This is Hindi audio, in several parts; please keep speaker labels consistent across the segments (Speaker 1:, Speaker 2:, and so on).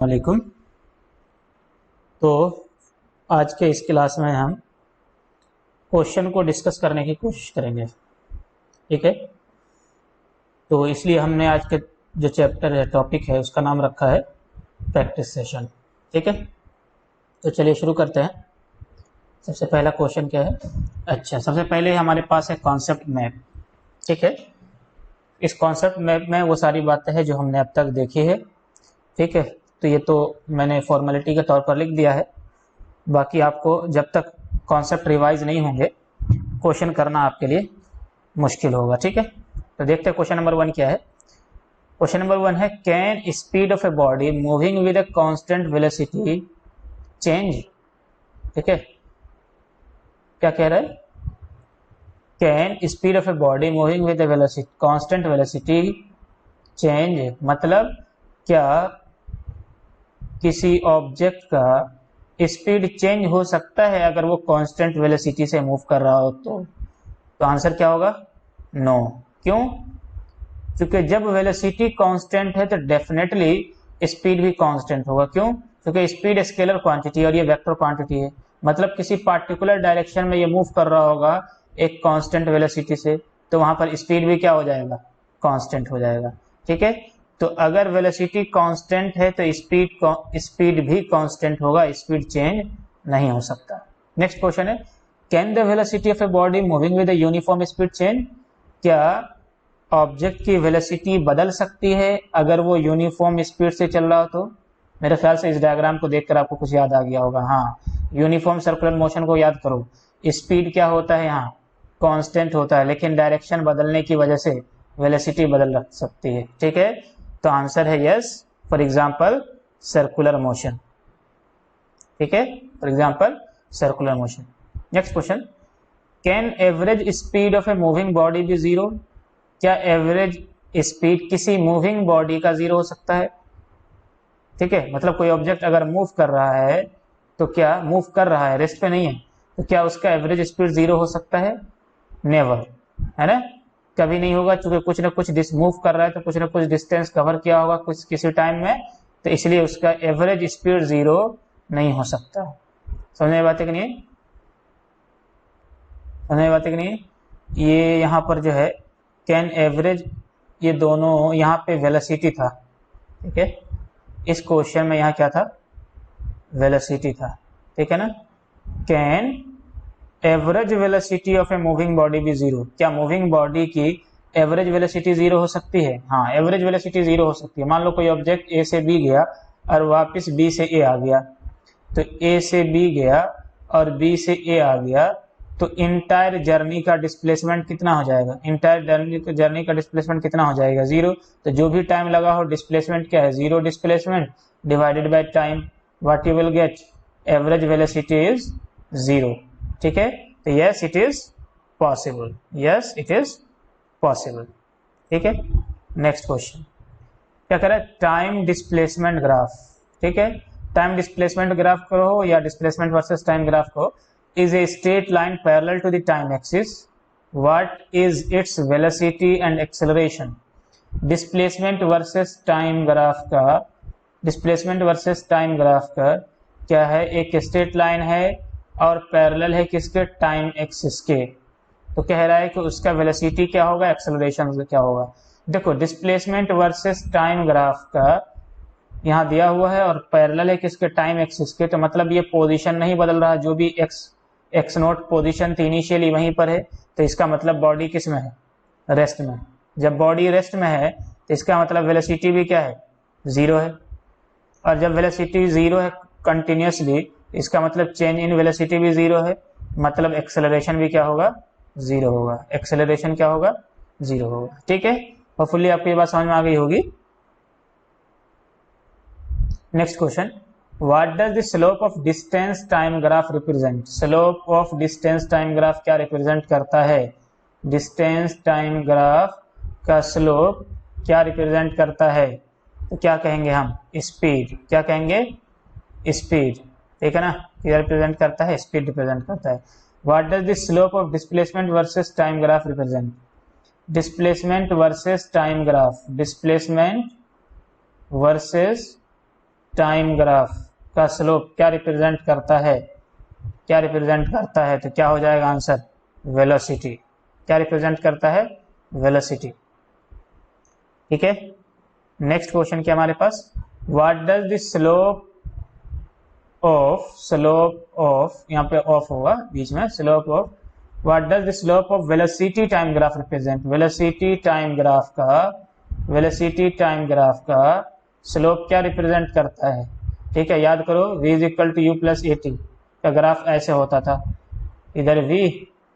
Speaker 1: वालेकुम। तो आज के इस क्लास में हम क्वेश्चन को डिस्कस करने की कोशिश करेंगे, ठीक है। तो इसलिए हमने आज के जो चैप्टर है, टॉपिक है, उसका नाम रखा है प्रैक्टिस सेशन, ठीक है। तो चलिए शुरू करते हैं। सबसे पहला क्वेश्चन क्या है? अच्छा, सबसे पहले हमारे पास है कॉन्सेप्ट मैप, ठीक है। इस कॉन्सेप्ट मैप में वो सारी बातें हैं जो हमने अब तक देखी है, ठीक है। तो ये तो मैंने फॉर्मेलिटी के तौर पर लिख दिया है। बाकी आपको जब तक कॉन्सेप्ट रिवाइज नहीं होंगे क्वेश्चन करना आपके लिए मुश्किल होगा, ठीक है। तो देखते हैं क्वेश्चन नंबर 1 क्या है। क्वेश्चन नंबर 1 है, can speed of a body moving with a constant velocity change? ठीक है, क्या कह रहा है? Can speed of a body moving with A velocity constant velocity change, मतलब क्या किसी ऑब्जेक्ट का स्पीड चेंज हो सकता है अगर वो कांस्टेंट वेलोसिटी से मूव कर रहा हो? तो आंसर क्या होगा? नो। क्यों? क्योंकि जब वेलोसिटी कांस्टेंट है तो डेफिनेटली स्पीड भी कांस्टेंट होगा। क्यों? क्योंकि स्पीड स्केलर क्वांटिटी और ये वेक्टर क्वांटिटी है, मतलब किसी पार्टिकुलर डायरेक्शन में ये मूव कर रहा होगा एक कांस्टेंट वेलोसिटी से, तो वहां पर स्पीड भी क्या हो जाएगा? कांस्टेंट हो जाएगा, ठीक है। तो अगर वेलोसिटी कांस्टेंट है तो स्पीड भी कांस्टेंट होगा, स्पीड चेंज नहीं हो सकता। नेक्स्ट क्वेश्चन है, can the velocity of a body moving with a uniform speed change? क्या ऑब्जेक्ट की वेलोसिटी बदल सकती है अगर वो यूनिफॉर्म स्पीड से चल रहा हो? तो मेरे ख्याल से इस डायग्राम को देखकर आपको कुछ याद आ गया होगा। हाँ, यूनिफॉर्म सर्कुलर मोशन को याद करो। स्पीड क्या होता है? यहाँ कांस्टेंट होता है, लेकिन डायरेक्शन बदलने की वजह से वेलोसिटी बदल सकती है, ठीक है। तो आंसर है yes, for example circular motion, ठीक है, for example circular motion. Next question, can average speed of a moving body be zero? क्या एवरेज स्पीड किसी मूविंग बॉडी का जीरो हो सकता है? ठीक है, मतलब कोई ऑब्जेक्ट अगर मूव कर रहा है तो क्या मूव कर रहा है, रेस्ट पे नहीं है, तो क्या उसका एवरेज स्पीड जीरो हो सकता है? नेवर, है ना, कभी नहीं होगा। चूंकि कुछ ना कुछ मूव कर रहा है तो कुछ ना कुछ डिस्टेंस कवर किया होगा कुछ किसी टाइम में, तो इसलिए उसका एवरेज स्पीड जीरो नहीं हो सकता। समझ में बात है कि नहीं? समझ में बात है कि नहीं? ये यहाँ पर जो है कैन एवरेज, ये दोनों यहाँ पे वेलोसिटी था, ठीक है। इस क्वेश्चन में यहाँ क्या था? वेलोसिटी था, ठीक है ना। Can average velocity of a moving body be zero? क्या मूविंग बॉडी की एवरेज वेलोसिटी जीरो हो सकती है? हाँ, एवरेज वेलोसिटी जीरो हो सकती है। मान लो कोई ऑब्जेक्ट ए से बी गया और वापस बी से ए आ गया, तो ए से बी गया और बी से ए आ गया, तो इंटायर जर्नी का डिस्प्लेसमेंट कितना हो जाएगा? इंटायर जर्नी का डिस्प्लेसमेंट कितना हो जाएगा? जीरो। तो जो भी टाइम लगा हो डिस्प्लेसमेंट क्या है? Zero displacement divided by time, what you will gate? Average velocity is zero, ठीक है। तो yes it is possible, yes it is possible, ठीक है। नेक्स्ट क्वेश्चन क्या कह रहा है? टाइम डिस्प्लेसमेंट ग्राफ, ठीक है। टाइम डिस्प्लेसमेंट ग्राफ को या डिस्प्लेसमेंट वर्सेस टाइम ग्राफ को, is a straight line parallel to the time axis. What is its velocity and acceleration? Displacement versus time graph का, डिस्प्लेसमेंट वर्सेस टाइम ग्राफ का क्या है? एक स्ट्रेट लाइन है और पैरेलल है किसके? टाइम एक्सिस के। तो कह रहा है कि उसका वेलोसिटी क्या होगा, एक्सेलरेशन क्या होगा। देखो, डिस्प्लेसमेंट वर्सेस टाइम ग्राफ का यहाँ दिया हुआ है और पैरेलल है किसके? टाइम एक्सिस के। तो मतलब ये पोजीशन नहीं बदल रहा, जो भी एक्स नोट पोजीशन थी इनिशियली वहीं पर है। तो इसका मतलब बॉडी किस में है? रेस्ट में। जब बॉडी रेस्ट में है तो इसका मतलब वेलोसिटी भी क्या है? जीरो है। और जब वेलोसिटी जीरो है कंटिन्यूसली, इसका मतलब चेंज इन वेलोसिटी भी जीरो है, मतलब एक्सेलरेशन भी क्या होगा? जीरो होगा। एक्सेलरेशन क्या होगा? जीरो होगा, ठीक है। होपफुली आपको ये बात समझ में आ गई होगी। Next question, what does the slope of distance time graph represent? Slope of distance time graph क्या रिप्रेजेंट करता है? डिस्टेंस टाइम ग्राफ का स्लोप क्या रिप्रेजेंट करता है? तो क्या कहेंगे हम? स्पीड। क्या कहेंगे? स्पीड, ठीक है ना। क्या रिप्रेजेंट करता है? स्पीड रिप्रेजेंट करता है। What does the slope of displacement versus time graph represent? Displacement versus time graph, displacement versus time graph का स्लोप क्या रिप्रेजेंट करता है, क्या रिप्रेजेंट करता है, तो क्या हो जाएगा आंसर, वेलोसिटी। क्या रिप्रेजेंट करता है, वेलोसिटी। ठीक है, नेक्स्ट क्वेश्चन क्या हमारे पास, what does the slope of यहाँ पे ऑफ होगा बीच में, slope of, what does the slope of velocity time graph represent, velocity time graph का स्लोप क्या रिप्रेजेंट करता है। ठीक है, याद करो v is equal to u plus a t का ग्राफ ऐसे होता था, इधर v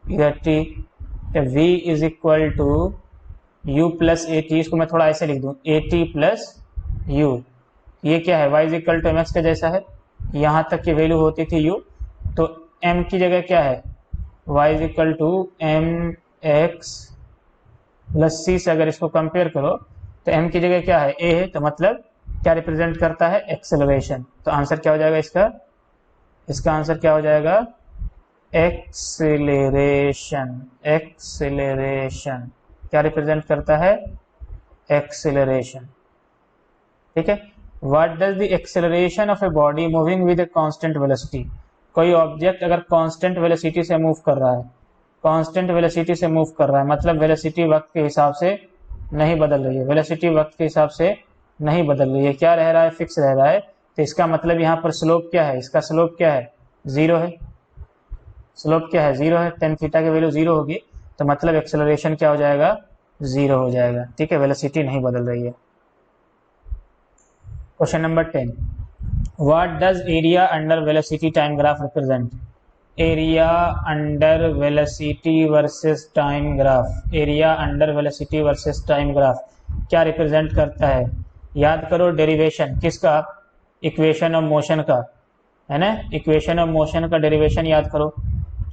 Speaker 1: इधर t, तो v is equal to u plus a t, इसको मैं थोड़ा ऐसे लिख दूं, ए टी प्लस यू, ये क्या है, y is equal to M X का जैसा है, यहाँ तक की वैल्यू होती थी u, तो m की जगह क्या है, y is equal to M x plus c से अगर इसको कंपेयर करो तो m की जगह क्या है, a है, तो मतलब क्या रिप्रेजेंट करता है, एक्सेलरेशन। तो आंसर क्या हो जाएगा इसका आंसर क्या हो जाएगा, एक्सेलरेशन। क्या रिप्रेजेंट करता है, एक्सेलरेशन। ठीक है, what does the acceleration of a body moving with a constant velocity, कोई ऑब्जेक्ट अगर कांस्टेंट वेलोसिटी से मूव कर रहा है, मतलब वेलोसिटी वक्त के हिसाब से नहीं बदल रही है, वेलोसिटी वक्त के हिसाब से नहीं बदल रही है, क्या रह रहा है, फिक्स रह रहा है, तो इसका मतलब यहाँ पर स्लोप क्या है, इसका स्लोप क्या है, जीरो है। स्लोप क्या है, जीरो है, टेन थीटा की वैल्यू जीरो होगी, तो मतलब एक्सेलरेशन क्या हो जाएगा, जीरो हो जाएगा। ठीक है, वेलोसिटी नहीं बदल रही है। Question number 10, what does area under velocity time graph represent, area under velocity versus time graph, area under velocity versus time graph क्या रिप्रेजेंट करता है। याद करो डेरिवेशन किसका, इक्वेशन ऑफ मोशन का, है ना, इक्वेशन ऑफ मोशन का डेरिवेशन याद करो।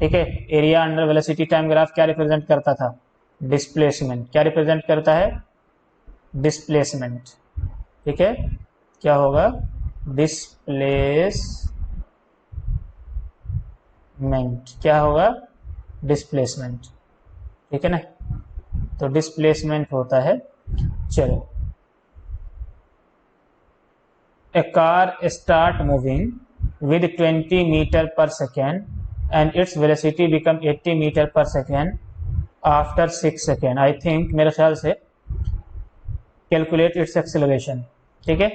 Speaker 1: ठीक है, area under velocity time graph क्या रिप्रेजेंट करता था, डिस्प्लेसमेंट। क्या रिप्रेजेंट करता है, डिस्प्लेसमेंट। ठीक है, क्या होगा, डिस्प्लेसमेंट, क्या होगा, डिस्प्लेसमेंट। ठीक है ना, तो डिस्प्लेसमेंट होता है। चलो, a car start moving with 20 meter per second and its velocity become 80 meter per second after 6 second, I think मेरे ख्याल से calculate its acceleration। ठीक है,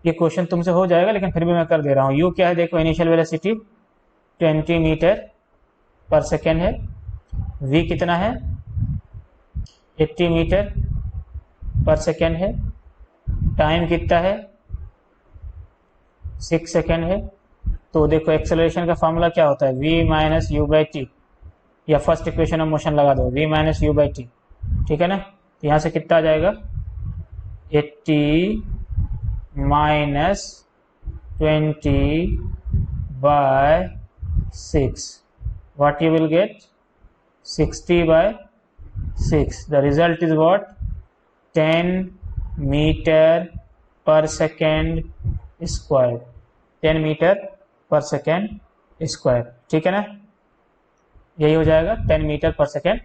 Speaker 1: ये क्वेश्चन तुमसे हो जाएगा लेकिन फिर भी मैं कर दे रहा हूँ। u क्या है, देखो initial velocity 20 metre per second है, v कितना है, 80 मीटर पर सेकेंड है, टाइम कितना है, 6 सेकेंड है। तो देखो एक्सेलरेशन का फॉर्मूला क्या होता है, v minus you by T, या फर्स्ट इक्वेशन ऑफ मोशन लगा दो, v minus you by T. ठीक है ना, तो यहाँ से कितना आ जाएगा, 80 minus 20 bye 6, what you will get, 60 by 6, the result is what, 10 metre per second square, 10 metre per second square. ठीक है ना, यही हो जाएगा 10 मीटर पर सेकेंड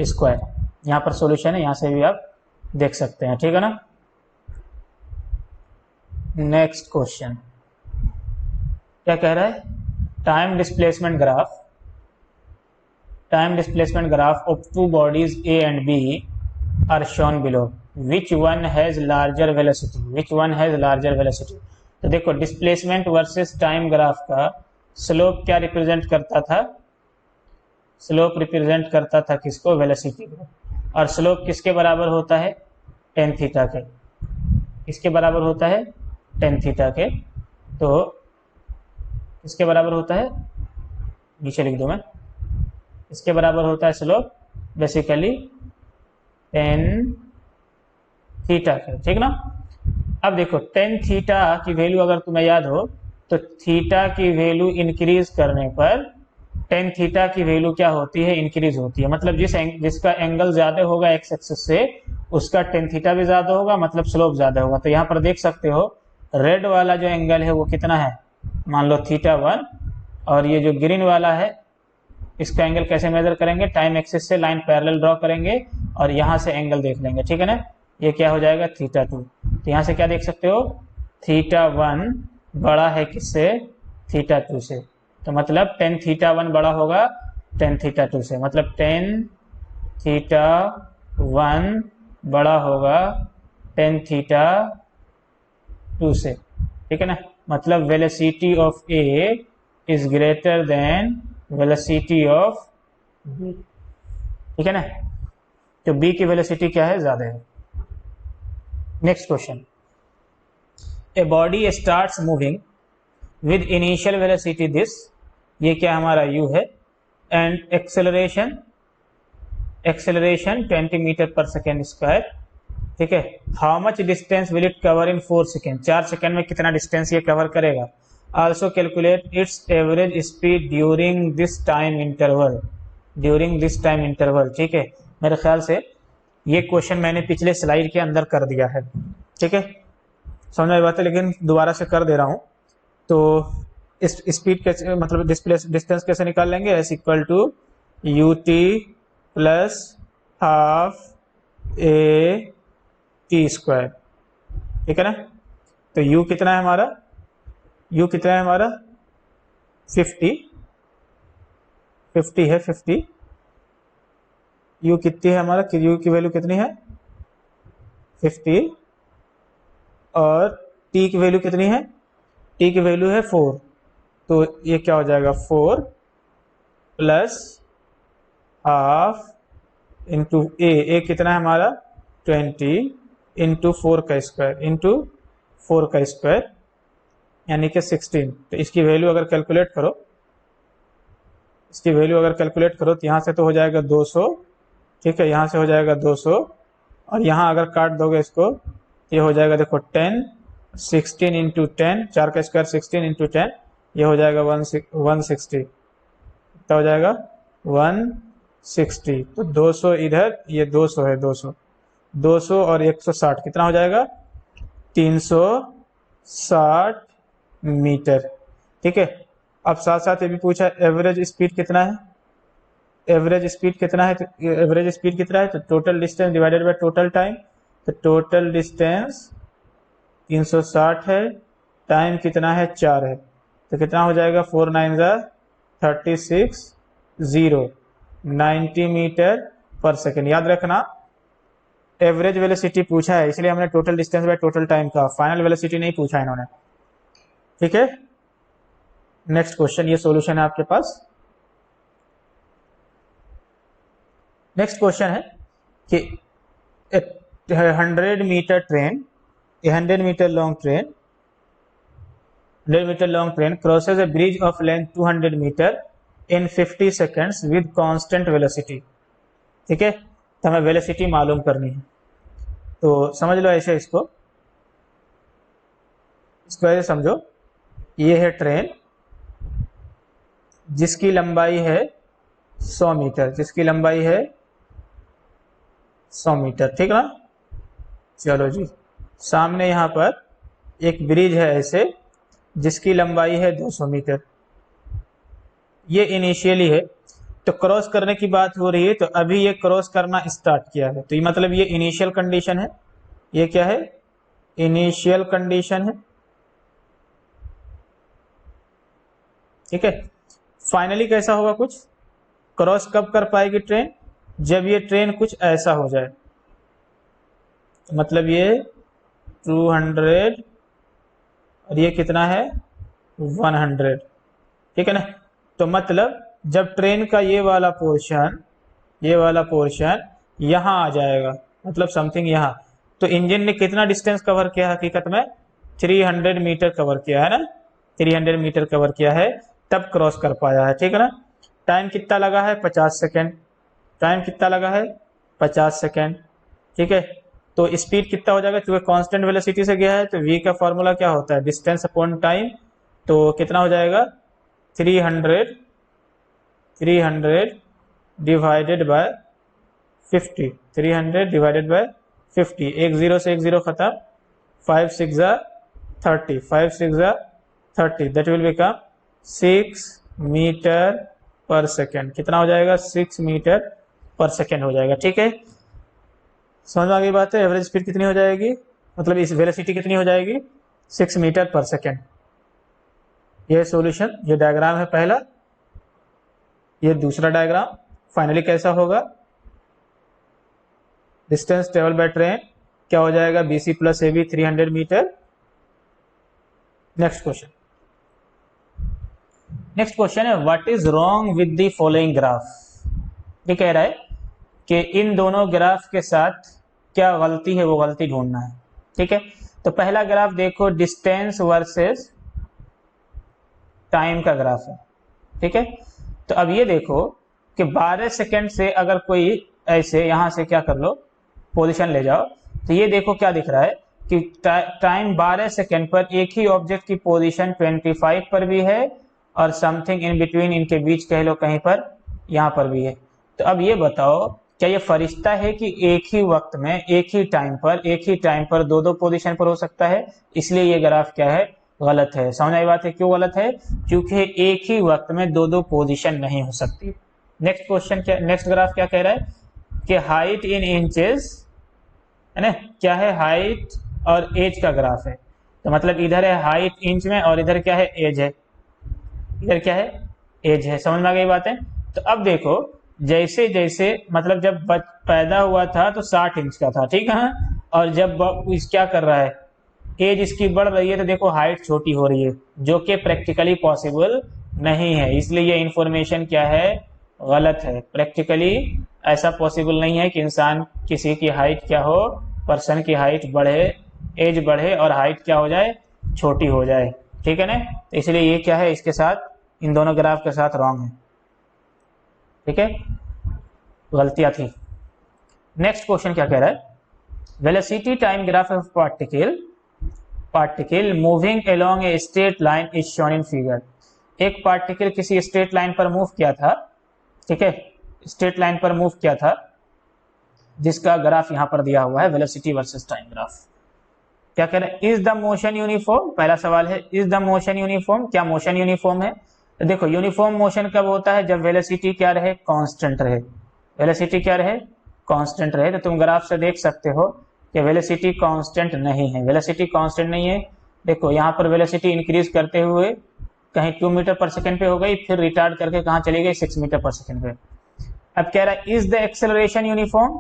Speaker 1: स्क्वायर। यहाँ पर सॉल्यूशन है, यहाँ से भी आप देख सकते हैं। ठीक है ना, नेक्स्ट क्वेश्चन क्या कह रहा है, time displacement graph of two bodies A and B are shown below, which one has larger velocity। तो देखो डिस्प्लेसमेंट वर्सेस टाइम ग्राफ का स्लोप क्या रिप्रेजेंट करता था, स्लोप रिप्रेजेंट करता था किसको, वेलोसिटी को, और स्लोप किसके बराबर होता है, टेन थीटा के, किसके बराबर होता है, टेन थीटा के। तो किसके बराबर होता है, नीचे लिख दो मैं, इसके बराबर होता है स्लोप बेसिकली टेन थीटा के। ठीक ना, अब देखो टेन थीटा की वैल्यू अगर तुम्हें याद हो तो थीटा की वैल्यू इंक्रीज करने पर टेन थीटा की वैल्यू क्या होती है, इंक्रीज होती है। मतलब जिसका एंगल ज्यादा होगा एक्स एक्सिस से उसका टेन थीटा भी ज्यादा होगा, मतलब स्लोप ज्यादा होगा। तो यहाँ पर देख सकते हो रेड वाला जो एंगल है वो कितना है, मान लो θ1, और ये जो ग्रीन वाला है इसका एंगल कैसे मेजर करेंगे, टाइम एक्सिस से लाइन पैरेलल ड्रॉ करेंगे और यहाँ से एंगल देख लेंगे। ठीक है ना, ये क्या हो जाएगा θ2। तो यहाँ से क्या देख सकते हो, θ1 बड़ा है किससे, θ2 से। तो मतलब tan θ1 बड़ा होगा tan θ2 से, मतलब tan θ1 बड़ा होगा tan θ2 से, ठीक है ना। मतलब velocity of A is greater than velocity of B, ठीक है ना। तो बी की वेलोसिटी क्या है, ज़्यादा है। Next question, a body starts moving with initial velocity this, ये क्या हमारा u है, and acceleration 20 metre per second square, ठीक है। How much distance will it cover in 4 second, 4 second में कितना डिस्टेंस ये कवर करेगा। Also calculate its average speed during this time interval, ठीक है। मेरे ख्याल से ये क्वेश्चन मैंने पिछले स्लाइड के अंदर कर दिया है, ठीक है, समझ में बात है, लेकिन दोबारा से कर दे रहा हूँ। तो इस स्पीड कैसे, मतलब डिस्टेंस कैसे निकाल लेंगे, S equal to U T plus half A T square, ठीक है ना। तो u कितना है हमारा, 50 है, 50 u कितनी है हमारा, u की वैल्यू कितनी है 50, और t की वैल्यू कितनी है, t की वैल्यू है 4, तो ये क्या हो जाएगा 4 प्लस हाफ इंटू ए कितना है हमारा 20 इंटू 4 का स्क्वायर यानी कि 16। तो इसकी वैल्यू अगर कैलकुलेट करो, तो यहाँ से तो हो जाएगा 200, ठीक है, यहाँ से हो जाएगा 200, और यहाँ अगर काट दोगे इसको, ये हो जाएगा देखो 10, 16 इंटू 10, 4 का स्क्वायर 16 इंटू 10, ये हो जाएगा 160, कितना हो जाएगा 160। तो 200 इधर, ये 200 है, 200 और 160 कितना हो जाएगा 360 मीटर, ठीक है। अब साथ साथ ये भी पूछा एवरेज स्पीड कितना है, तो एवरेज स्पीड कितना है, तो total distance divided by total time, तो टोटल डिस्टेंस 360 है, टाइम कितना है 4 है, तो कितना हो जाएगा 4 9 36 90 मीटर पर सेकेंड। याद रखना एवरेज वेलोसिटी पूछा है, इसलिए हमने total distance by total time का, फाइनल वेलोसिटी नहीं पूछा इन्होंने, ठीक है। नेक्स्ट क्वेश्चन, ये सॉल्यूशन है आपके पास। नेक्स्ट क्वेश्चन है कि 100 metre train, 100 metre long train crosses a bridge of length 200 metre in 50 seconds with constant velocity, ठीक है। तो हमें वेलोसिटी मालूम करनी है, तो समझ लो ऐसे इसको ऐसे समझो, ये है ट्रेन जिसकी लंबाई है 100 मीटर, ठीक ना। चलो जी, सामने यहाँ पर एक ब्रिज है ऐसे जिसकी लंबाई है 200 मीटर, ये इनिशियली है, तो क्रॉस करने की बात हो रही है, तो अभी ये क्रॉस करना स्टार्ट किया है, तो ये मतलब ये इनिशियल कंडीशन है, ये क्या है इनिशियल कंडीशन है, ठीक है। फाइनली कैसा होगा, कुछ क्रॉस कब कर पाएगी ट्रेन, जब ये ट्रेन कुछ ऐसा हो जाए, मतलब ये 200 और ये कितना है 100, ठीक है ना। तो मतलब जब ट्रेन का ये वाला पोर्शन यहाँ आ जाएगा, मतलब समथिंग यहाँ, तो इंजन ने कितना डिस्टेंस कवर किया हकीकत में 300 मीटर कवर किया है ना, 300 मीटर कवर किया है, तब क्रॉस कर पाया है, ठीक है ना। टाइम कितना लगा है 50 सेकेंड, ठीक है। तो स्पीड कितना हो जाएगा, क्योंकि कांस्टेंट वेलोसिटी से गया है, तो v का फॉर्मूला क्या होता है डिस्टेंस अपॉन टाइम, तो कितना हो जाएगा 300 डिवाइडेड बाय 50, 300 डिवाइडेड बाय 50, एक जीरो से एक जीरो खत्म, 5 6 30, that will become 6 metre per second, कितना हो जाएगा 6 मीटर पर सेकेंड हो जाएगा, ठीक है। समझ में आ गई बात है, एवरेज स्पीड कितनी हो जाएगी, मतलब इस वेलोसिटी कितनी हो जाएगी 6 मीटर पर सेकेंड। ये सॉल्यूशन, ये डायग्राम है पहला, ये दूसरा डायग्राम। फाइनली कैसा होगा, डिस्टेंस ट्रेवल बाय ट्रेन क्या हो जाएगा, BC plus AB 300 metre. Next question, next question है what is wrong with the following graph. ये कह रहा है कि इन दोनों ग्राफ के साथ क्या गलती है, वो गलती ढूंढना है। ठीक है, तो पहला ग्राफ देखो, डिस्टेंस वर्सेस टाइम का ग्राफ है। ठीक है, तो अब ये देखो कि 12 सेकेंड से अगर कोई ऐसे यहां से क्या कर लो, पोजीशन ले जाओ, तो ये देखो क्या दिख रहा है कि टाइम 12 सेकेंड पर एक ही ऑब्जेक्ट की पोजीशन 25 पर भी है और समथिंग इन बिटवीन, इनके बीच कह लो कहीं पर यहाँ पर भी है। तो अब ये बताओ क्या ये फरिश्ता है कि एक ही वक्त में एक ही टाइम पर दो दो पोजीशन पर हो सकता है। इसलिए ये ग्राफ क्या है, गलत है। समझ आई बात है क्यों गलत है, क्योंकि एक ही वक्त में दो दो पोजीशन नहीं हो सकती। नेक्स्ट क्वेश्चन क्या, नेक्स्ट ग्राफ क्या कह रहा है कि हाइट इन इंचेस है ना, क्या है, हाइट और एज का ग्राफ है। तो मतलब इधर है हाइट इंच में और इधर क्या है, एज है, इधर क्या है, एज है। समझ में आ गई बातें। तो अब देखो जैसे जैसे मतलब जब पैदा हुआ था तो 60 इंच का था, ठीक है, और जब क्या कर रहा है, एज इसकी बढ़ रही है, तो देखो हाइट छोटी हो रही है, जो कि प्रैक्टिकली पॉसिबल नहीं है। इसलिए ये इंफॉर्मेशन क्या है, गलत है। प्रैक्टिकली ऐसा पॉसिबल नहीं है कि इंसान किसी की हाइट क्या हो, पर्सन की हाइट बढ़े, एज बढ़े और हाइट क्या हो जाए, छोटी हो जाए। ठीक है ना, तो इसलिए ये क्या है, इसके साथ इन दोनों ग्राफ के साथ रॉन्ग है। ठीक है, गलतियां थी। नेक्स्ट क्वेश्चन क्या कह रहा है, velocity time graph of particle moving along a straight line is shown in figure. एक पार्टिकल किसी स्ट्रेट लाइन पर मूव किया था, ठीक है, स्ट्रेट लाइन पर मूव किया था, जिसका ग्राफ यहां पर दिया हुआ है, वेलोसिटी वर्सेस टाइम ग्राफ। क्या कह रहे हैं, इज द मोशन यूनिफॉर्म। पहला सवाल है इज द मोशन यूनिफॉर्म, क्या मोशन यूनिफॉर्म है। तो देखो यूनिफॉर्म मोशन कब होता है, जब वेलोसिटी क्या रहे, कांस्टेंट रहे। वेलोसिटी क्या रहे, कांस्टेंट रहे। तो तुम ग्राफ से देख सकते हो कि वेलोसिटी कांस्टेंट नहीं है, वेलोसिटी कांस्टेंट नहीं है। देखो यहाँ पर वेलोसिटी इंक्रीज करते हुए कहीं 2 मीटर पर सेकेंड पे हो गई, फिर रिटार्ड करके कहाँ चली गई, 6 मीटर पर सेकेंड पे। अब कह रहा है इज द एक्सेलरेशन यूनिफॉर्म,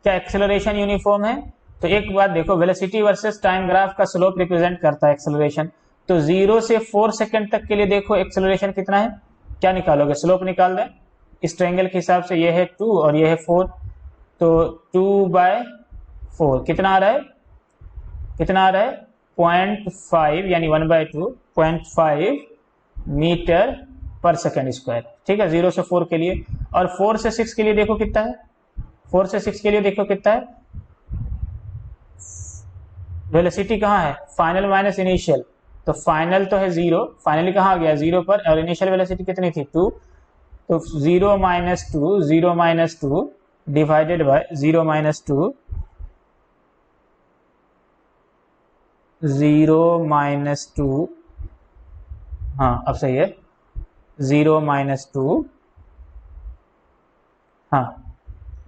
Speaker 1: क्या एक्सेलरेशन यूनिफॉर्म है। तो एक बात देखो, वेलोसिटी वर्सेस टाइम ग्राफ का स्लोप रिप्रेजेंट करता है एक्सेलरेशन। तो 0 से 4 सेकंड तक के लिए देखो एक्सेलरेशन कितना है, क्या निकालोगे, स्लोप निकाल दें। इस ट्रायंगल के हिसाब से ये है 2 और ये है 4, तो 2/4 कितना आ रहा है, कितना आ रहा है, 0.5 यानी 1/2 0.5 मीटर पर सेकेंड स्क्वायर। ठीक है, 0 से 4 के लिए। और 4 से 6 के लिए देखो कितना है, 4 से 6 के लिए देखो कितना है, वेलोसिटी कहाँ है, फाइनल माइनस इनिशियल। तो फाइनल तो है 0, फाइनली कहाँ आ गया 0 पर, और इनिशियल वेलोसिटी कितनी थी 2। तो 0 - 2 डिवाइडेड बाय 0 - 2, 0 - 2, हाँ अब सही है, 0 - 2, हाँ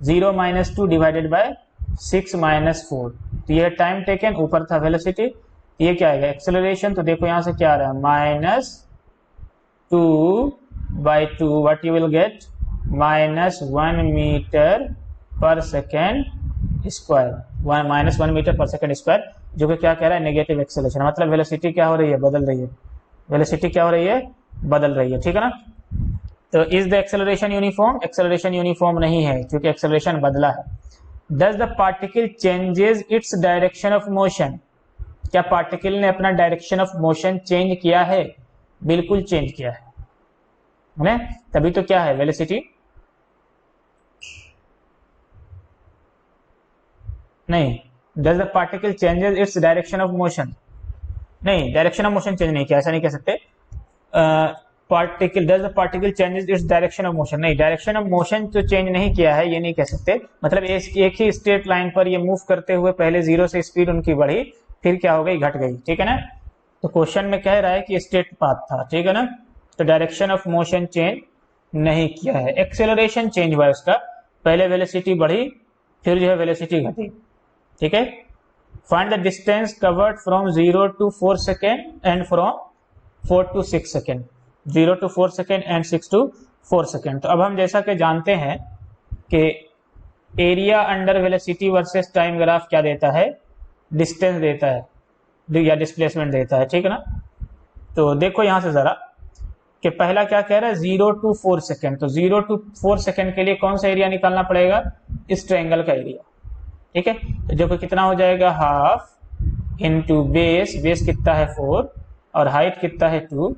Speaker 1: 0 - 2 डिवाइडेड बाय 6 - 4। तो ये टाइम टेकन, ऊपर था वेलोसिटी, ये क्या आएगा एक्सेलरेशन। तो देखो यहाँ से क्या आ रहा है, -2/2, what you will get, -1 metre per second square, -1 metre per second square, जो कि क्या कह रहा है, नेगेटिव एक्सेलरेशन। मतलब वेलोसिटी क्या हो रही है, बदल रही है, वेलोसिटी क्या हो रही है, बदल रही है। ठीक है ना, तो is the acceleration uniform, acceleration uniform नहीं है क्योंकि एक्सेलरेशन बदला है। Does the particle changes its direction of motion, क्या पार्टिकल ने अपना डायरेक्शन ऑफ मोशन चेंज किया है, बिल्कुल चेंज किया है, तभी तो क्या है वेलोसिटी, नहीं, does the particle changes its direction of motion, नहीं डायरेक्शन ऑफ मोशन चेंज नहीं किया, ऐसा नहीं कह सकते। Particle, does the particle changes its direction of motion, नहीं डायरेक्शन ऑफ मोशन तो चेंज नहीं किया है, ये नहीं कह सकते। मतलब एक ही स्ट्रेट लाइन पर ये मूव करते हुए पहले 0 से स्पीड उनकी बढ़ी, फिर क्या हो गई, घट गई। ठीक है ना, तो क्वेश्चन में कह रहा है कि स्ट्रेट पाथ था। ठीक है ना, तो डायरेक्शन ऑफ मोशन चेंज नहीं किया है, एक्सेलरेशन चेंज हुआ है उसका, पहले वेलोसिटी बढ़ी फिर जो है वेलोसिटी घटी। ठीक है, find the distance covered from 0 to 4 second and from 4 to 6 second, 0 to 4 second and 6 to 4 second. तो अब हम जैसा कि जानते हैं कि area under velocity versus time graph क्या देता है, डिस्टेंस देता है या डिस्प्लेसमेंट देता है, ठीक है ना। तो देखो यहां से जरा कि पहला क्या कह रहा है 0 to 4 सेकेंड, तो 0 to 4 सेकेंड के लिए कौन सा एरिया निकालना पड़ेगा, इस ट्रायंगल का एरिया, ठीक है। तो देखो कितना हो जाएगा, हाफ इंटू बेस कितना है 4 और हाइट कितना है 2,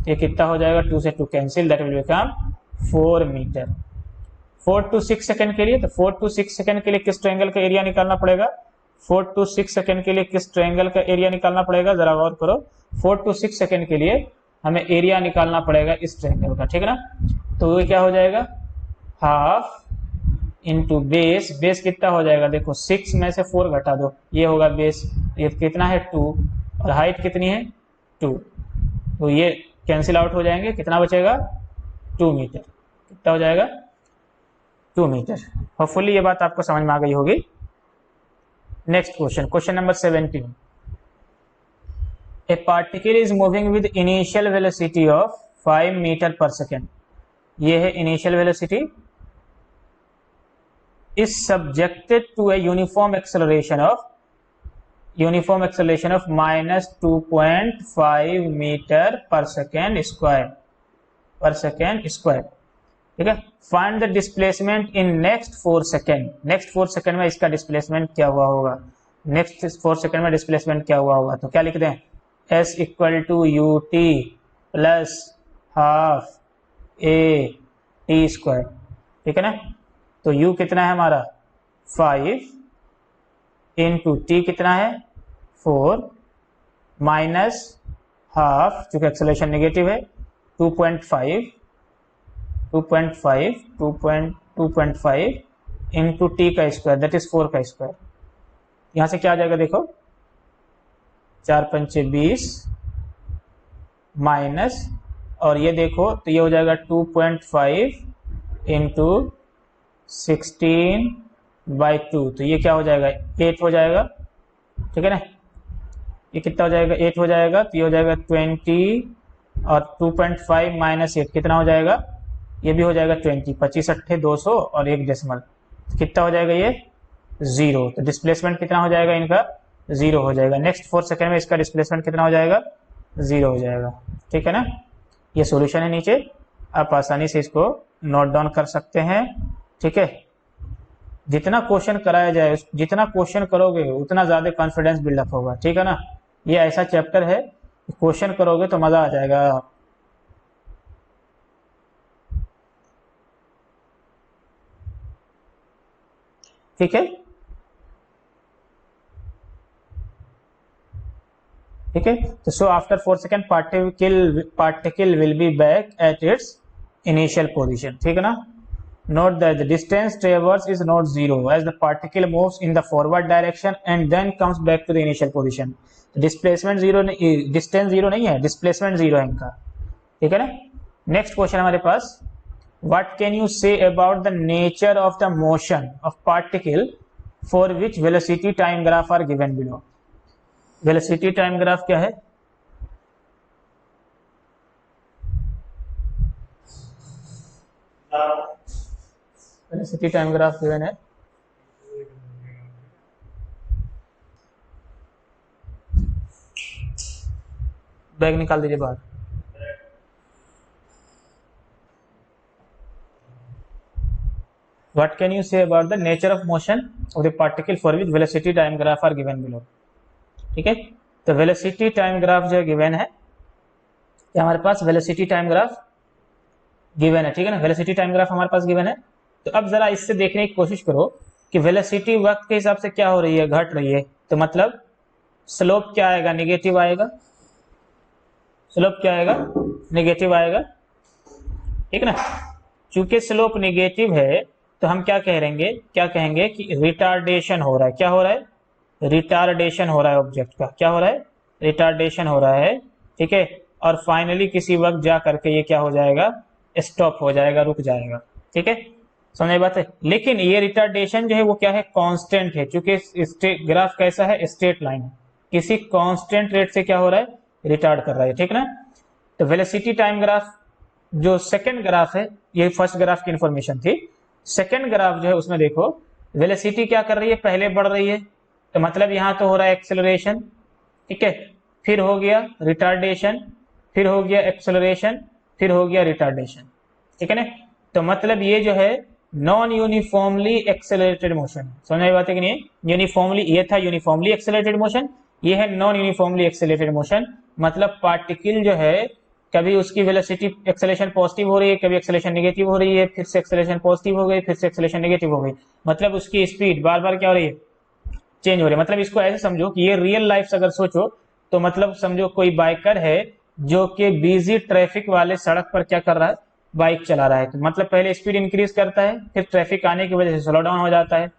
Speaker 1: ये कितना हो जाएगा 2 से 2 cancel, that will become 4 metre. 4 to 6 second के लिए, तो 4 to 6 सेकेंड के लिए किस ट्रायंगल का एरिया निकालना पड़ेगा, 4 to 6 सेकेंड के लिए किस ट्रायंगल का एरिया निकालना पड़ेगा, जरा गौर करो। 4 to 6 सेकेंड के लिए हमें एरिया निकालना पड़ेगा इस ट्रायंगल का, ठीक है ना। तो ये क्या हो जाएगा, हाफ इंटू बेस कितना हो जाएगा, देखो 6 में से 4 घटा दो, ये होगा बेस, ये कितना है 2 और हाइट कितनी है 2, तो ये कैंसिल आउट हो जाएंगे, कितना बचेगा 2 मीटर, कितना हो जाएगा 2 मीटर। होपफुली ये बात आपको समझ में आ गई होगी। Next question, question number 17। A particle is moving with initial velocity of 5 metre per second, ये है initial velocity, is subjected to a uniform acceleration of minus 2.5 meter per second square, ठीक है। Find the displacement in next 4 second, next 4 second में इसका डिस्प्लेसमेंट क्या हुआ होगा, नेक्स्ट 4 सेकेंड में डिस्प्लेसमेंट क्या हुआ होगा, तो क्या लिख दें, s equal to U T plus half A T square, ठीक है ना। तो u कितना है हमारा 5 इंटू टी कितना है 4 माइनस हाफ, चूंकि एक्सेलरेशन नेगेटिव है 2.5 इंटू टी का स्क्वायर, दैट इज 4 का स्क्वायर। यहां से क्या आ जाएगा, देखो 4 पंचे 20 माइनस, और ये देखो तो ये हो जाएगा 2.5 इंटू 16/2, तो ये क्या हो जाएगा 8 हो जाएगा, ठीक है ना। ये कितना हो जाएगा 8 हो जाएगा, तो ये हो जाएगा 20 और 2.5 माइनस 8 कितना हो जाएगा, ये भी हो जाएगा 20, 25 अट्ठे 200 और 1 डेसिमल, तो कितना हो जाएगा ये 0, तो डिस्प्लेसमेंट कितना हो जाएगा इनका 0 हो जाएगा। नेक्स्ट 4 सेकेंड में इसका डिस्प्लेसमेंट कितना हो जाएगा 0 हो जाएगा, ठीक है ना। ये सॉल्यूशन है नीचे, आप आसानी से इसको नोट डाउन कर सकते हैं, ठीक है। जितना क्वेश्चन कराया जाए, जितना क्वेश्चन करोगे उतना ज़्यादा कॉन्फिडेंस बिल्डअप होगा, ठीक है ना। ये ऐसा चैप्टर है, क्वेश्चन करोगे तो मज़ा आ जाएगा। ठीक है, ठीक है। तो so after 4 second particle will be back at its initial position, ठीक है ना। Note that the distance traversed is not zero as the particle moves in the forward direction and then comes back to the initial position. Displacement zero नहीं, distance zero नहीं है, displacement zero है इनका, ठीक है ना। नेक्स्ट क्वेश्चन हमारे पास, what can you say about the nature of the motion of particle for which velocity time graph are given below? velocity time graph क्या है, वेलोसिटी टाइम ग्राफ गिवन है, बैग निकाल दीजिए बाहर। What can you say about the nature of motion of the particle for which velocity time graph are given below? ठीक है, तो वेलोसिटी टाइम ग्राफ जो गिवन है, तो हमारे पास वेलोसिटी टाइम ग्राफ गिवन है, ठीक है ना। वेलोसिटी टाइम ग्राफ हमारे पास गिवन है, तो अब जरा इससे देखने की कोशिश करो कि वेलोसिटी वक्त के हिसाब से क्या हो रही है, घट रही है, तो मतलब स्लोप क्या आएगा, नेगेटिव आएगा, स्लोप क्या आएगा, नेगेटिव आएगा, ठीक है ना। चूंकि स्लोप नेगेटिव है तो हम क्या कहेंगे कि रिटार्डेशन हो रहा है, क्या हो रहा है, रिटार्डेशन हो रहा है ऑब्जेक्ट का, क्या हो रहा है, रिटार्डेशन हो रहा है, ठीक है। और फाइनली किसी वक्त जा करके ये क्या हो जाएगा, स्टॉप हो जाएगा, रुक जाएगा, ठीक है। समझ में बात है। लेकिन ये रिटार्डेशन जो है वो क्या है, कांस्टेंट है, क्योंकि ग्राफ कैसा है, स्ट्रेट लाइन है, किसी कांस्टेंट रेट से क्या हो रहा है, रिटार्ड कर रहा है, ठीक ना। तो वेलोसिटी टाइम ग्राफ जो सेकंड ग्राफ है, ये फर्स्ट ग्राफ की इंफॉर्मेशन थी। सेकंड ग्राफ जो है उसमें देखो वेलोसिटी क्या कर रही है, पहले बढ़ रही है, तो मतलब यहां तो हो रहा है एक्सेलरेशन, ठीक है, फिर हो गया रिटार्डेशन, फिर हो गया एक्सेलरेशन, फिर हो गया रिटार्डेशन, ठीक है ना। तो मतलब ये जो है नॉन यूनिफॉर्मली एक्सेलरेटेड मोशन, समझ में बात है कि नहीं। यूनिफॉर्मली ये था यूनिफॉर्मली एक्सेलरेटेड मोशन, ये है नॉन यूनिफॉर्मली एक्सेलरेटेड मोशन। मतलब पार्टिकल जो है कभी उसकी वेलोसिटी एक्सेलरेशन पॉजिटिव हो रही है, कभी एक्सेलरेशन नेगेटिव हो रही है, फिर से एक्सेलरेशन पॉजिटिव हो गई, फिर से एक्सेलरेशन नेगेटिव हो गई, मतलब उसकी स्पीड बार बार क्या हो रही है, चेंज हो रही है। मतलब इसको ऐसे समझो कि ये रियल लाइफ से अगर सोचो तो मतलब समझो कोई बाइकर है जो कि बिजी ट्रैफिक वाले सड़क पर क्या कर रहा है, बाइक चला रहा है, तो मतलब पहले स्पीड इंक्रीज करता है, फिर ट्रैफिक आने की वजह से स्लो डाउन हो जाता है,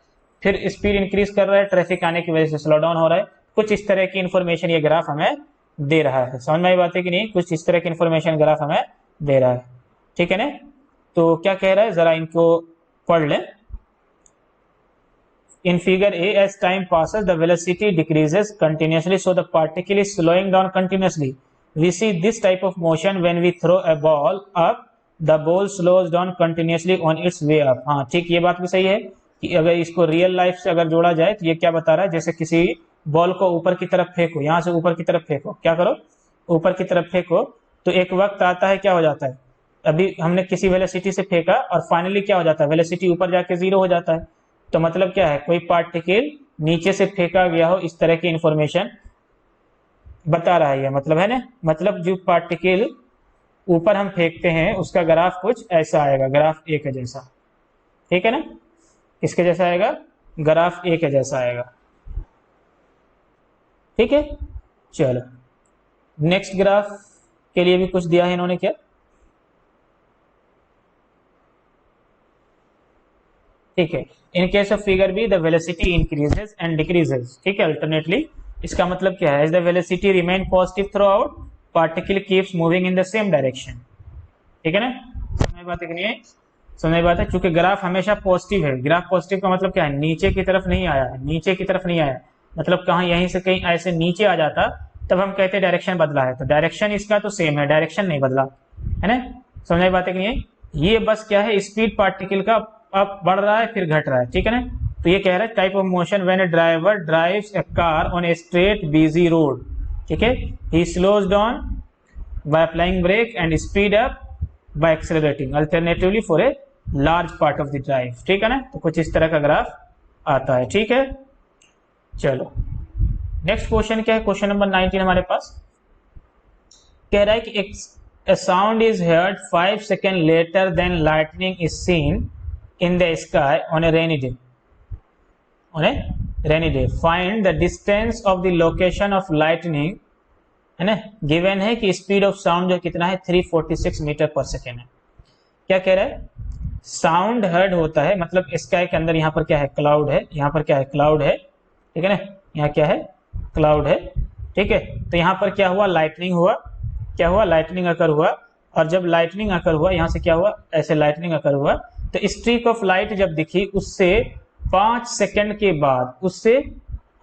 Speaker 1: फिर स्पीड इंक्रीज कर रहा है, ट्रैफिक आने की वजह से स्लो डाउन हो रहा है। कुछ इस तरह की इंफॉर्मेशन ये ग्राफ हमें दे रहा है, समझ में आई बात है कि नहीं, कुछ इस तरह की इंफॉर्मेशन ग्राफ हमें दे रहा है, ठीक है ना। तो क्या कह रहा है जरा इनको पढ़ लें। In figure A, as time passes, the velocity decreases continuously, so the particle is slowing down continuously. We see this type of motion when we throw a ball up, the ball slows down continuously on its way up. हाँ ठीक, ये बात भी सही है कि अगर इसको रियल लाइफ से अगर जोड़ा जाए तो ये क्या बता रहा है, जैसे किसी बॉल को ऊपर की तरफ फेंको, यहाँ से ऊपर की तरफ फेंको, क्या करो, ऊपर की तरफ फेंको, तो एक वक्त आता है क्या हो जाता है, अभी हमने किसी वेलोसिटी से फेंका और फाइनली क्या हो जाता है, वेलोसिटी ऊपर जाके जीरो हो जाता है। तो मतलब क्या है, कोई पार्टिकल नीचे से फेंका गया हो, इस तरह की इंफॉर्मेशन बता रहा है ये, मतलब है ना। मतलब जो पार्टिकल ऊपर हम फेंकते हैं उसका ग्राफ कुछ ऐसा आएगा, ग्राफ ए के जैसा, ठीक है ना, किसके जैसा आएगा, ग्राफ ए के जैसा आएगा, ठीक है। चलो नेक्स्ट ग्राफ के लिए भी कुछ दिया है इन्होंने, क्या, ठीक है। In case of figure B the velocity increases and decreases, ठीक है, अल्टरनेटली। इसका मतलब क्या है, as the velocity remain positive throughout, particle keeps moving in the same direction, ठीक है ना। समझ बात है कि नहीं है, समझ बात है, क्योंकि ग्राफ हमेशा पॉजिटिव है। ग्राफ पॉजिटिव का मतलब क्या है, नीचे की तरफ नहीं आया है, नीचे की तरफ नहीं आया, मतलब कहाँ यहीं से कहीं ऐसे नीचे आ जाता तब हम कहते डायरेक्शन बदला है, तो डायरेक्शन इसका तो सेम है, डायरेक्शन नहीं बदला, है ना। समझ बात है कि नहीं है, ये बस क्या है, स्पीड पार्टिकल का अब बढ़ रहा है फिर घट रहा है, ठीक है ना। तो ये कह रहा है type of motion when a driver drives a car on a straight busy road, ठीक है, he slows down by applying brake and speed up by accelerating alternatively for a large part of the drive, ठीक है ना। तो कुछ इस तरह का ग्राफ आता है, ठीक है। चलो नेक्स्ट क्वेश्चन क्या है, क्वेश्चन नंबर 19 हमारे पास कह रहा है कि एक a sound is heard 5 seconds later than lightning is seen in the sky on a rainy day. On a rainy day, find the distance of the location of lightning, है ना। गिवन है कि स्पीड ऑफ साउंड जो कितना है 346 मीटर पर सेकेंड है। क्या कह रहा है, साउंड हर्ड होता है, मतलब स्काई के अंदर यहाँ पर क्या है, क्लाउड है, यहाँ पर क्या है, क्लाउड है, ठीक है ना, यहाँ क्या है, क्लाउड है, ठीक है। तो यहाँ पर क्या हुआ, लाइटनिंग हुआ, क्या हुआ, लाइटनिंग अकर हुआ, और जब लाइटनिंग अकर हुआ यहाँ से क्या हुआ, ऐसे लाइटनिंग अकर हुआ, तो स्ट्रीक ऑफ लाइट जब दिखी उससे 5 सेकंड के बाद, उससे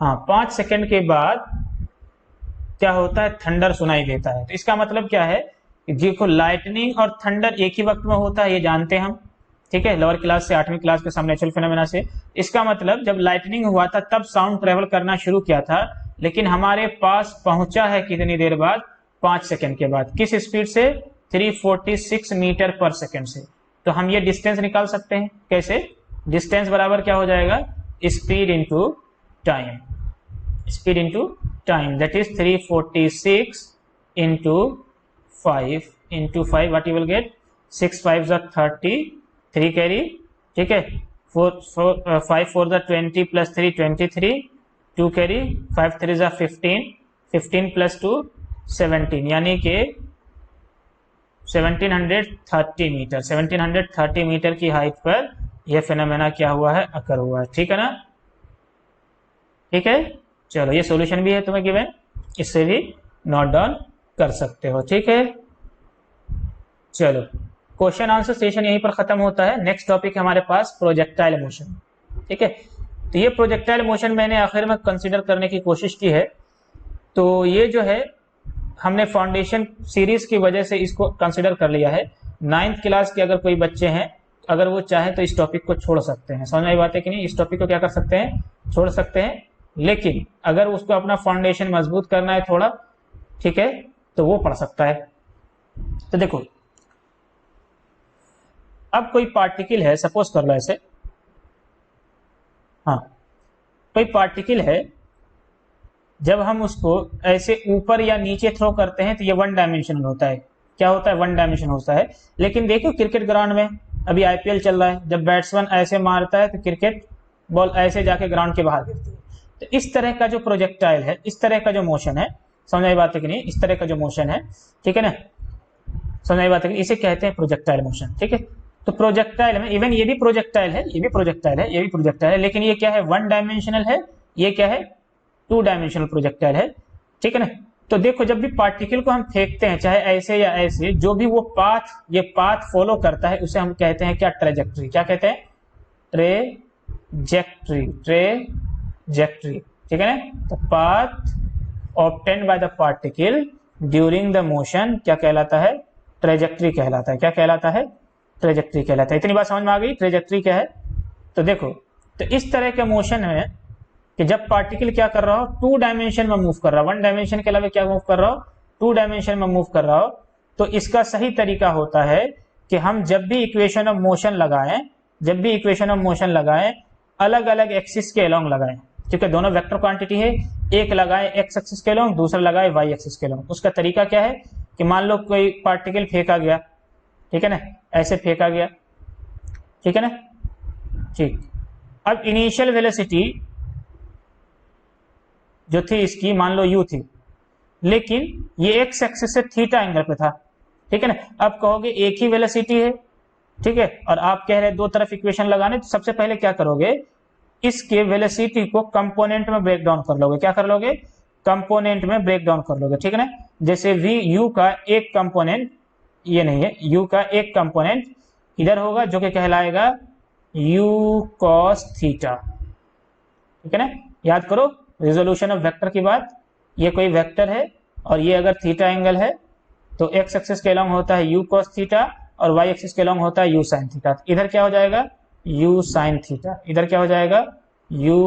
Speaker 1: हाँ 5 सेकंड के बाद क्या होता है, थंडर सुनाई देता है। तो इसका मतलब क्या है, देखो लाइटनिंग और थंडर एक ही वक्त में होता है, ये जानते हैं हम, ठीक है, लोअर क्लास से 8वीं क्लास के सब नेचुरल फिनोमेना से। इसका मतलब जब लाइटनिंग हुआ था तब साउंड ट्रेवल करना शुरू किया था, लेकिन हमारे पास पहुंचा है कितनी देर बाद, 5 सेकंड के बाद, किस स्पीड से, 346 मीटर पर सेकंड से। तो हम ये डिस्टेंस निकाल सकते हैं, कैसे, डिस्टेंस बराबर क्या हो जाएगा, speed into time, speed into time, that is 346 into 5 what you will gate, 6 5 30, 3 carry, ठीक है, 5 4 20 प्लस 3 23, 2 कैरी, 5 3 15, 15 प्लस 2 17, यानी कि 1730 मीटर, 1730 मीटर की हाइट पर यह फिनोमेना क्या हुआ है, अकर हुआ है, ठीक है ना, ठीक है। चलो ये सॉल्यूशन भी है तुम्हें गिवन, इससे भी नोट डाउन कर सकते हो, ठीक है। चलो क्वेश्चन आंसर सेशन यहीं पर खत्म होता है। नेक्स्ट टॉपिक है हमारे पास प्रोजेक्टाइल मोशन। ठीक है, तो ये प्रोजेक्टाइल मोशन मैंने आखिर में कंसीडर करने की कोशिश की है। तो ये जो है हमने फाउंडेशन सीरीज की वजह से इसको कंसीडर कर लिया है। 9th क्लास के अगर कोई बच्चे हैं, अगर वो चाहे तो इस टॉपिक को छोड़ सकते हैं। समझ में आई बात है कि नहीं? इस टॉपिक को क्या कर सकते हैं? छोड़ सकते हैं। लेकिन अगर उसको अपना फाउंडेशन मजबूत करना है थोड़ा, ठीक है, तो वो पढ़ सकता है। तो देखो, अब कोई पार्टिकल है, सपोज कर लो ऐसे, हाँ, कोई पार्टिकल है, जब हम उसको ऐसे ऊपर या नीचे थ्रो करते हैं तो ये वन डायमेंशनल होता है। क्या होता है? वन डायमेंशन होता है। लेकिन देखो क्रिकेट ग्राउंड में, अभी आईपीएल चल रहा है, जब बैट्समैन ऐसे मारता है तो क्रिकेट बॉल ऐसे जाके ग्राउंड के बाहर गिरती है। तो इस तरह का जो प्रोजेक्टाइल है, इस तरह का जो मोशन है, समझ आई बात है कि नहीं? इस तरह का जो मोशन है, ठीक है ना, समझ आई बात है कि इसे कहते हैं प्रोजेक्टाइल मोशन। ठीक है, तो प्रोजेक्टाइल में इवन ये भी प्रोजेक्टाइल है, ये भी प्रोजेक्टाइल है, ये भी प्रोजेक्टाइल है, लेकिन ये क्या है? वन डायमेंशनल है। ये क्या है? 2 डायमेंशनल प्रोजेक्टाइल है। ठीक है ना। तो देखो, जब भी पार्टिकल को हम फेंकते हैं, चाहे ऐसे या ऐसे, जो भी वो पाथ, ये पाथ फॉलो करता है, उसे हम कहते हैं क्या? ट्रेजेक्ट्री। क्या कहते हैं? ट्रेजेक्ट्री। ट्रेजेक्ट्री, ठीक है ना। तो path obtained by the particle during the motion क्या कहलाता है? ट्रेजेक्ट्री कहलाता है। क्या कहलाता है? ट्रेजेक्ट्री कहलाता है। इतनी बात समझ में आ गई? ट्रेजेक्ट्री क्या है? तो देखो, तो इस तरह के मोशन में कि जब पार्टिकल क्या कर रहा हो? 2 डायमेंशन में मूव कर रहा हो, 1 डायमेंशन के अलावा क्या मूव कर रहा हो? 2 डायमेंशन में मूव कर रहा हो। तो इसका सही तरीका होता है कि हम जब भी इक्वेशन ऑफ मोशन लगाएं, जब भी इक्वेशन ऑफ मोशन लगाएं, अलग अलग एक्सिस के अलोंग लगाएं। क्योंकि दोनों वेक्टर क्वांटिटी है, एक लगाए एक्स एक्सिस के अलोंग, दूसरा लगाए वाई एक्सिस के अलोंग। उसका तरीका क्या है कि मान लो कोई पार्टिकल फेंका गया, ठीक है ना, ऐसे फेंका गया, ठीक है ना, ठीक। अब इनिशियल वेलोसिटी जो थी इसकी, मान लो u थी, लेकिन ये एक्स एक्सिस से थीटा एंगल पे था, ठीक है ना। अब कहोगे एक ही वेलोसिटी है, ठीक है, और आप कह रहे हैं दो तरफ इक्वेशन लगाने, तो सबसे पहले क्या करोगे? इसके वेलोसिटी को कंपोनेंट में ब्रेक डाउन कर लोगे। क्या कर लोगे? कंपोनेंट में ब्रेक डाउन कर लोगे, ठीक है ना। जैसे वी यू का एक कंपोनेंट, ये नहीं है, u का एक कंपोनेंट इधर होगा जो कि कहलाएगा u cos थीटा, ठीक है ना। याद करो रिजोल्यूशन ऑफ वेक्टर की बात। ये कोई वेक्टर है और ये अगर थीटा एंगल है तो x एक्सिस के अलोंग होता है u cos थीटा और y एक्सिस के अलोंग होता है u sin थीटा। इधर क्या हो जाएगा? u sin theta. इधर क्या हो जाएगा? u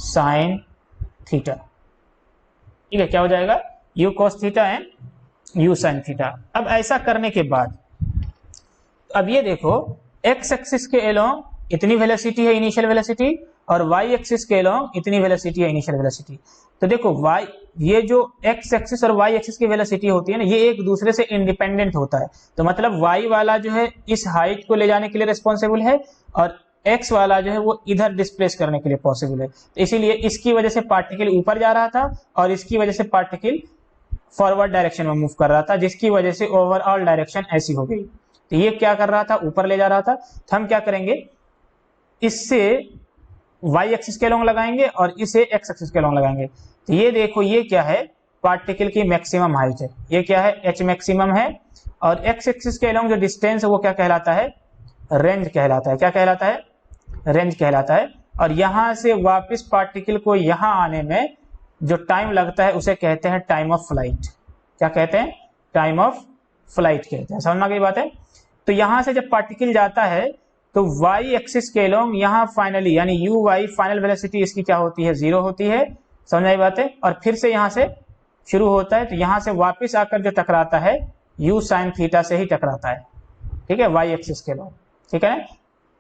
Speaker 1: sin थीटा, ठीक है। क्या हो जाएगा? u cos theta and u sin theta. अब ऐसा करने के बाद अब ये देखो, x एक्सिस के अलोंग इतनी वेलोसिटी है इनिशियल वेलोसिटी, और y एक्सिस के अलोंग इतनी वेलोसिटी है इनिशियल वेलोसिटी। तो देखो y, ये जो x एक्सिस और y एक्सिस की वेलोसिटी होती है ना, ये एक दूसरे से इंडिपेंडेंट होता है। तो मतलब y वाला जो है इस हाइट को ले जाने के लिए रिस्पॉन्सिबल है, और x वाला जो है वो इधर डिस्प्लेस करने के लिए पॉसिबल है। तो इसीलिए इसकी वजह से पार्टिकल ऊपर जा रहा था और इसकी वजह से पार्टिकल फॉरवर्ड डायरेक्शन में मूव कर रहा था, जिसकी वजह से ओवरऑल डायरेक्शन ऐसी हो गई। तो ये क्या कर रहा था? ऊपर ले जा रहा था। तो हम क्या करेंगे? इससे y एक्सिस के अलोंग लगाएंगे और इसे x एक्सिस के अलोंग लगाएंगे। तो ये देखो, ये क्या है? पार्टिकल की मैक्सिमम हाइट है। ये क्या है? h मैक्सिमम है, और x एक्सिस के अलोंग जो डिस्टेंस है वो क्या कहलाता है? रेंज कहलाता है। क्या कहलाता है? रेंज कहलाता है। और यहां से वापस पार्टिकल को यहां आने में जो टाइम लगता है उसे कहते हैं टाइम ऑफ फ्लाइट। क्या कहते हैं? टाइम ऑफ फ्लाइट कहते हैं। समझ में आ गई बात है? तो यहां से जब पार्टिकल जाता है तो y एक्सिस के अलोंग यहाँ फाइनली यानी u y फाइनल वेलोसिटी इसकी क्या होती है? 0 होती है। समझ आई बात है? और फिर से यहाँ से शुरू होता है, तो यहाँ से वापस आकर जो टकराता है u sin थीटा से ही टकराता है, ठीक है, y एक्सिस के अलोंग, ठीक है ना।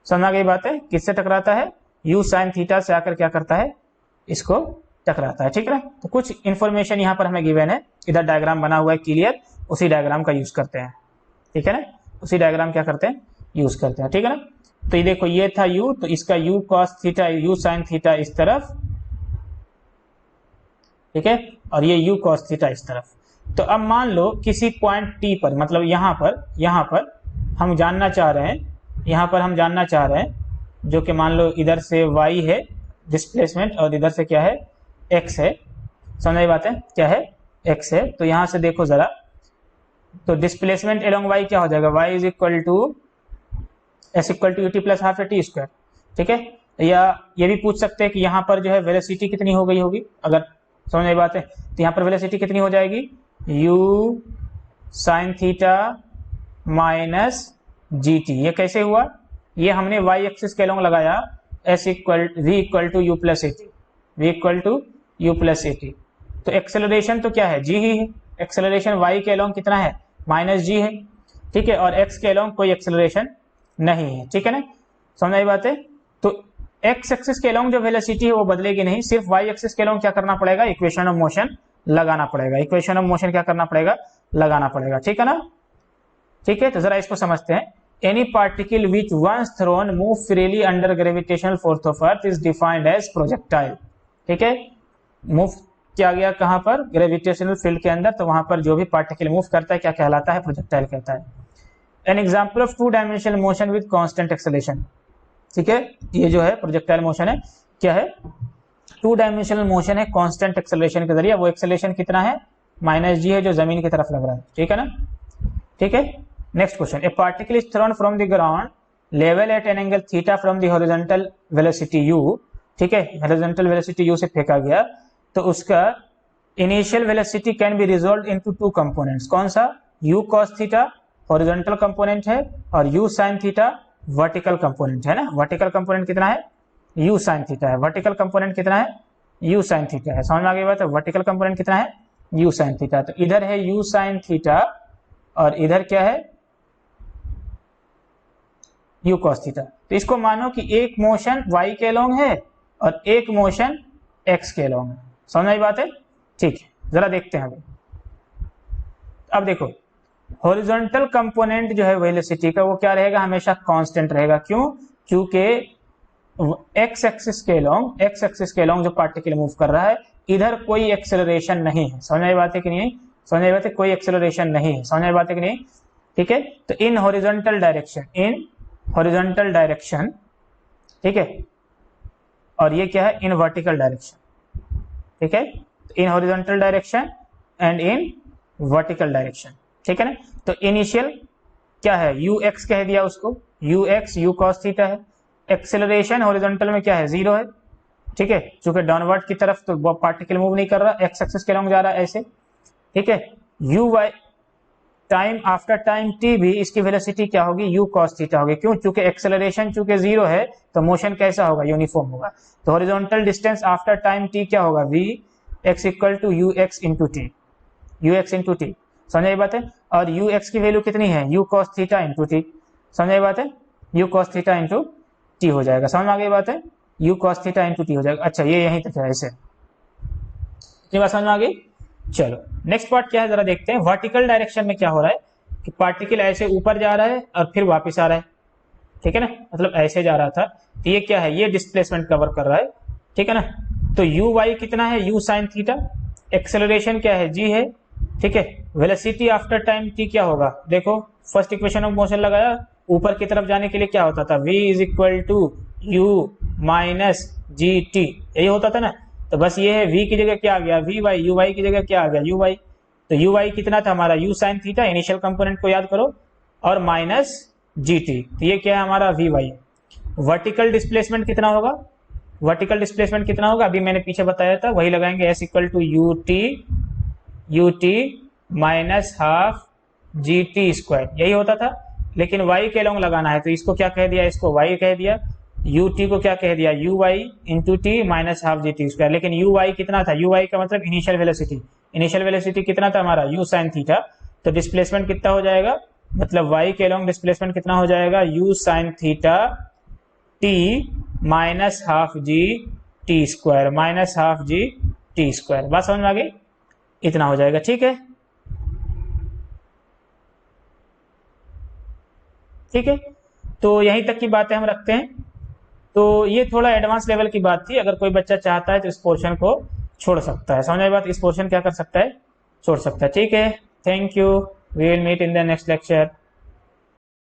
Speaker 1: समझ आ गई बात है? किससे टकराता है? u sin थीटा से आकर क्या करता है? इसको टकराता है, ठीक है ना। तो कुछ इंफॉर्मेशन यहाँ पर हमें गिवन है, इधर डायग्राम बना हुआ है क्लियर, उसी डायग्राम का यूज करते हैं, ठीक है ना। उसी डायग्राम क्या करते हैं? यूज करते हैं, ठीक है ना। तो ये देखो, ये था u, तो इसका u cos theta, u sin theta इस तरफ, ठीक है, और ये u cos थीटा इस तरफ। तो अब मान लो किसी पॉइंट t पर, मतलब यहाँ पर हम जानना चाह रहे हैं, यहाँ पर हम जानना चाह रहे हैं, जो कि मान लो इधर से y है डिस्प्लेसमेंट और इधर से क्या है? x है। समझ आई बात है? क्या है? x है। तो यहाँ से देखो जरा, तो डिस्प्लेसमेंट एलोंग y क्या हो जाएगा, y is equal to s equal to u t plus half A T square. ठीक है, या ये भी पूछ सकते हैं कि यहाँ पर जो है वेलोसिटी कितनी हो गई होगी, अगर समझ में बात है तो यहाँ पर वेलोसिटी कितनी हो जाएगी, u sine theta minus g t. ये कैसे हुआ, ये हमने y एक्सिस के अलोंग लगाया s equal v equal to u plus a t, v equal to u plus a t. तो एक्सेलरेशन तो क्या है, g ही है, एक्सेलरेशन y के अलोंग कितना है, माइनस जी है। ठीक है, और x के अलोंग कोई एक्सेलरेशन नहीं है। ठीक है ना, समझ आई बात है। तो x एक्सिस के अलोंग जो वेलोसिटी है वो बदलेगी नहीं, सिर्फ y एक्सिस के अलोंग क्या करना पड़ेगा, इक्वेशन ऑफ मोशन लगाना पड़ेगा, इक्वेशन ऑफ मोशन क्या करना पड़ेगा, लगाना पड़ेगा। ठीक है ना, ठीक है। तो जरा इसको समझते हैं। Any particle which once thrown move freely under gravitational force of earth is defined as projectile. ठीक है, मूव किया गया कहां पर, ग्रेविटेशनल फील्ड के अंदर, तो वहां पर जो भी पार्टिकल मूव करता है क्या कहलाता है, प्रोजेक्टाइल कहता है। An example of two dimensional motion with constant acceleration. ठीक है, ये जो है प्रोजेक्टाइल मोशन है, क्या है, टू डायमेंशनल मोशन है कांस्टेंट एक्सेलरेशन के जरिए। वो एक्सेलरेशन कितना है, माइनस जी है, जो जमीन की तरफ लग रहा है। ठीक है ना, ठीक है। Next question, a particle is thrown from the ground level at an angle theta from the horizontal velocity u। ठीक है, हॉरिजॉन्टल वेलोसिटी u से फेंका गया, तो उसका initial velocity can be resolve into two components. कौन सा, u cos theta horizontal component है, और u sin theta vertical component है ना। वर्टिकल कंपोनेंट कितना है, u sin थीटा है, वर्टिकल कंपोनेंट कितना है, u sin थीटा है। समझ में आ गई बात है, वर्टिकल कंपोनेंट कितना है, u sin थीटा। तो इधर है u sin थीटा और इधर क्या है, u cos थीटा। तो इसको मानो कि एक मोशन y के अलोंग है और एक मोशन x के अलोंग है। समझ आई बात है, ठीक है। जरा देखते हैं अब देखो, हॉरिजॉन्टल कंपोनेंट जो है वेलोसिटी का वो क्या रहेगा, हमेशा कांस्टेंट रहेगा। क्यों, क्योंकि x एक्सिस के अलोंग जो पार्टिकल मूव कर रहा है, इधर कोई एक्सेलरेशन नहीं है। समझ आई बात है कि नहीं, समझ आई बात है, कोई एक्सेलरेशन नहीं है। समझ आई बात है कि नहीं, ठीक है। तो इन हॉरिजॉन्टल डायरेक्शन, ठीक है, और ये क्या है, इन वर्टिकल डायरेक्शन। ठीक है, in horizontal direction and in vertical direction. ठीक है ना। तो इनिशियल क्या है, ux कह दिया उसको, ux u cos थीटा है। एक्सेलरेशन हॉरिजॉन्टल में क्या है, 0 है। ठीक है, चूंकि डाउनवर्ड की तरफ तो पार्टिकल मूव नहीं कर रहा, x एक्सिस के अलोंग जा रहा है ऐसे। ठीक है, uy time after time t भी इसकी वेलोसिटी क्या होगी, u cos थीटा होगी। क्यों, चूंकि एक्सेलरेशन चूंकि 0 है तो मोशन कैसा होगा, यूनिफॉर्म होगा। तो horizontal distance after time t क्या होगा, v x equal to ux into t, ux into t. समझ आई बात है। और ux की वैल्यू कितनी है, u cos theta into t. समझ आई बात है, u cos theta into T हो जाएगा। समझ में आ गई बात है, u cos theta into T हो जाएगा। अच्छा, ये यहीं तक है ऐसे, ये बात समझ में आ गई। चलो नेक्स्ट पार्ट क्या है, जरा देखते हैं। वर्टिकल डायरेक्शन में क्या हो रहा है कि पार्टिकल ऐसे ऊपर जा रहा है और फिर वापस आ रहा है। ठीक है ना, मतलब ऐसे जा रहा था, तो ये क्या है, ये डिस्प्लेसमेंट कवर कर रहा है। ठीक है ना। तो u y कितना है, u sin थीटा। एक्सेलरेशन क्या है, g है। ठीक है, वेलोसिटी आफ्टर टाइम t क्या होगा, देखो फर्स्ट इक्वेशन ऑफ मोशन लगाया, ऊपर की तरफ जाने के लिए क्या होता था, v is equal to u minus g t, यही होता था ना। तो बस ये है, v की जगह क्या आ गया, vy, uy की जगह क्या आ गया, uy। तो uy कितना था हमारा, u sin theta, initial component को याद करो, और माइनस gt। तो ये क्या है हमारा vy। वर्टिकल डिस्प्लेसमेंट कितना होगा, वर्टिकल डिस्प्लेसमेंट कितना होगा, अभी मैंने पीछे बताया था, वही लगाएंगे, s equal to ut minus half g t square, यही होता था। लेकिन y के अलोंग लगाना है, तो इसको क्या कह दिया, इसको y कह दिया, ut को क्या कह दिया, uy into T minus half g t square. लेकिन uy कितना था, uy का मतलब इनिशियल वेलोसिटी, इनिशियल वेलोसिटी कितना था हमारा, u sin थीटा। तो डिस्प्लेसमेंट कितना हो जाएगा, मतलब y के अलोंग डिस्प्लेसमेंट कितना हो जाएगा, u sin theta t minus half g t square, minus half g t square. बात समझ में आ गई, इतना हो जाएगा। ठीक है, ठीक है। तो यहीं तक की बातें हम रखते हैं। तो ये थोड़ा एडवांस लेवल की बात थी, अगर कोई बच्चा चाहता है तो इस पोर्शन को छोड़ सकता है। समझ आई बात, इस पोर्शन क्या कर सकता है, छोड़ सकता है। ठीक है, thank you, we will meet in the next lecture.